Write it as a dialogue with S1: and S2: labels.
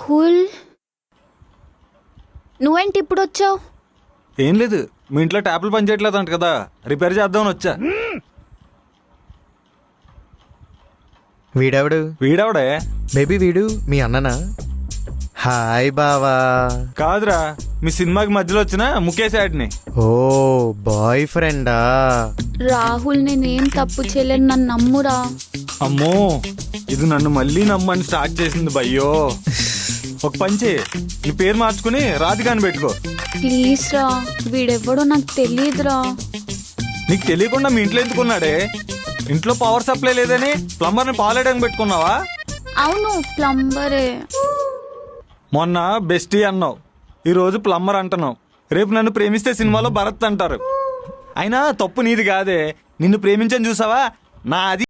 S1: రాహుల్, నువ్వేంటి ఇప్పుడు వచ్చావు?
S2: ఏం లేదు, మీ ఇంట్లో ట్యాప్లు పనిచేయట్లేదు అంట కదా, రిపేర్ చేద్దామని వచ్చా.
S3: వీడెవడు?
S2: వీడవడే?
S3: బేబీ వీడు మీ అన్ననా? హాయ్ బావా.
S2: కాదురా, మీ సినిమాకి మధ్యలో వచ్చిన ముఖేష్ యాడ్ని.
S3: ఓ బాయ్ ఫ్రెండా?
S1: రాహుల్, నేనేం తప్పు చేయలేను, నన్ను నమ్మురా.
S2: అమ్మో, ఇది నన్ను మళ్ళీ నమ్మని స్టార్ట్ చేసింది భయ్యో. ఒక పంచి, నీ పేరు మార్చుకుని రాధికాని పెట్టుకో.
S1: ప్లీజ్ రా, వీడెవ్వడో నాకు తెలియదురా.
S2: నీకు తెలియకుండా మీ ఇంట్లో ఎందుకున్నాడే? ఇంట్లో పవర్ సప్లై లేదని ప్లంబర్ని పాలేయడానికి పెట్టుకున్నావా?
S1: అవును, ప్లంబరే.
S2: మొన్న బెస్టీ అన్నావు, ఈరోజు ప్లంబర్ అంటున్నావు. రేపు నన్ను ప్రేమిస్తే సినిమాలో భరత్ అంటారు. అయినా తప్పు నీది కాదే, నిన్ను ప్రేమించని చూసావా నాది.